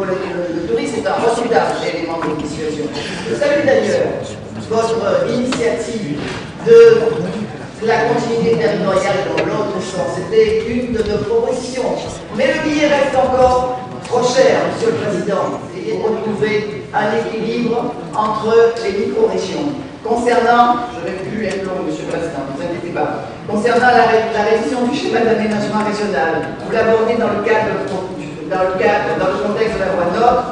le tourisme est un redoutable élément de dissuasion. Vous savez d'ailleurs votre initiative de la continuité territoriale dans l'autre sens. C'était une de nos propositions. Mais le billet reste encore trop cher, Monsieur le Président. Essayez de retrouver un équilibre entre les micro-régions. Concernant, je ne vais plus être long, Monsieur le Président, ne vous inquiétez pas. Concernant la révision du schéma d'aménagement régional, vous l'abordez dans le contexte de la loi NOTRe,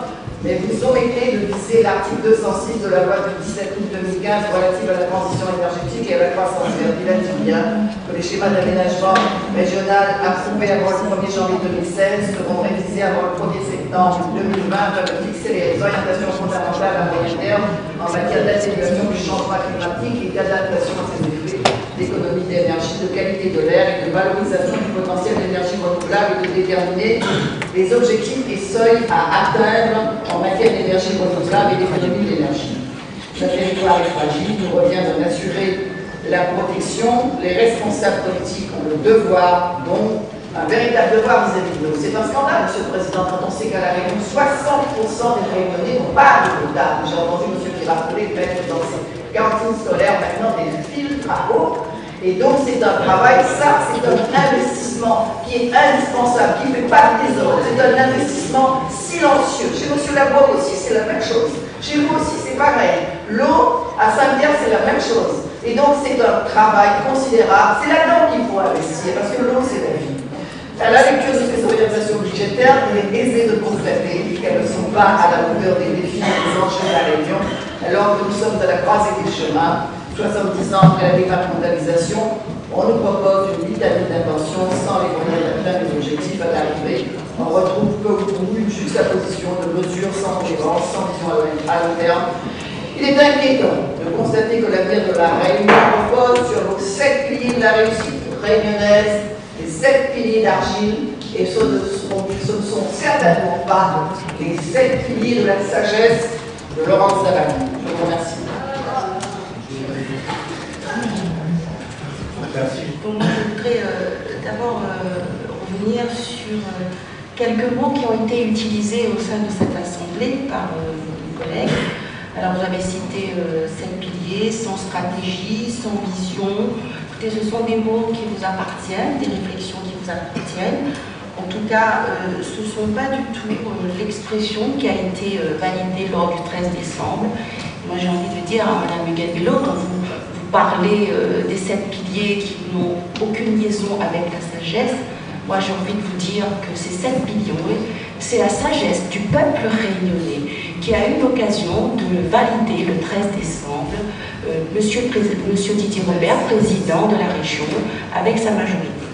mais vous omettez de viser l'article 206 de la loi du 17 août 2015 relative à la transition énergétique et à la croissance verte. Il a dit bien que les schémas d'aménagement régional approuvés avant le 1er janvier 2016 seront révisés avant le 1er septembre 2020 afin de fixer les orientations fondamentales à moyen terme en matière d'atténuation du changement climatique et d'adaptation à ses effets, d'économie d'énergie, de qualité de l'air et de valorisation du potentiel d'énergie renouvelable et de déterminer les objectifs et seuils à atteindre en matière d'énergie renouvelable et d'économie d'énergie. Le territoire est fragile, il nous revient d'en assurer la protection. Les responsables politiques ont le devoir, donc un véritable devoir vis-à-vis de nous. C'est un scandale, Monsieur le Président, quand on sait qu'à la Réunion, 60% des Réunionnais n'ont pas de potable. J'ai entendu M. Girardelli mettre dans ses cantines scolaires maintenant des filtres à eau. Et donc c'est un travail, ça c'est un investissement qui est indispensable, qui ne fait pas de désordre, c'est un investissement silencieux. Chez M. Labouac aussi c'est la même chose, chez vous aussi c'est pareil. L'eau à Saint-Pierre c'est la même chose. Et donc c'est un travail considérable, c'est là-dedans qu'il faut investir, parce que l'eau c'est la vie. À la lecture de ces orientations budgétaires, il est aisé de constater qu'elles ne sont pas à la hauteur des défis et des enjeux de la Réunion, alors que nous sommes à la croisée des chemins. 70 ans après la départementalisation, on nous propose une litanie d'inventions sans les moyens d'atteindre les objectifs à l'arrivée. On retrouve peu ou prou une juxtaposition de mesures sans cohérence, sans vision à long terme. Il est inquiétant de constater que l'avenir de la Réunion repose sur vos 7 piliers de la réussite réunionnaise, les 7 piliers d'argile, et ce ne sont certainement pas les 7 piliers de la sagesse de Laurence Zavali. Je vous remercie. Donc, je voudrais d'abord revenir sur quelques mots qui ont été utilisés au sein de cette assemblée par vos collègues. Alors, vous avez cité 7 piliers, sans stratégie, sans vision. Écoutez, ce sont des mots qui vous appartiennent, des réflexions qui vous appartiennent. En tout cas, ce ne sont pas du tout l'expression qui a été validée lors du 13 décembre. Moi, j'ai envie de dire à Mme Mugadilo, quand vous parler des 7 piliers qui n'ont aucune liaison avec la sagesse, moi j'ai envie de vous dire que ces 7 piliers, c'est la sagesse du peuple réunionnais qui a eu l'occasion de le valider le 13 décembre, Monsieur Didier Robert, président de la région, avec sa majorité.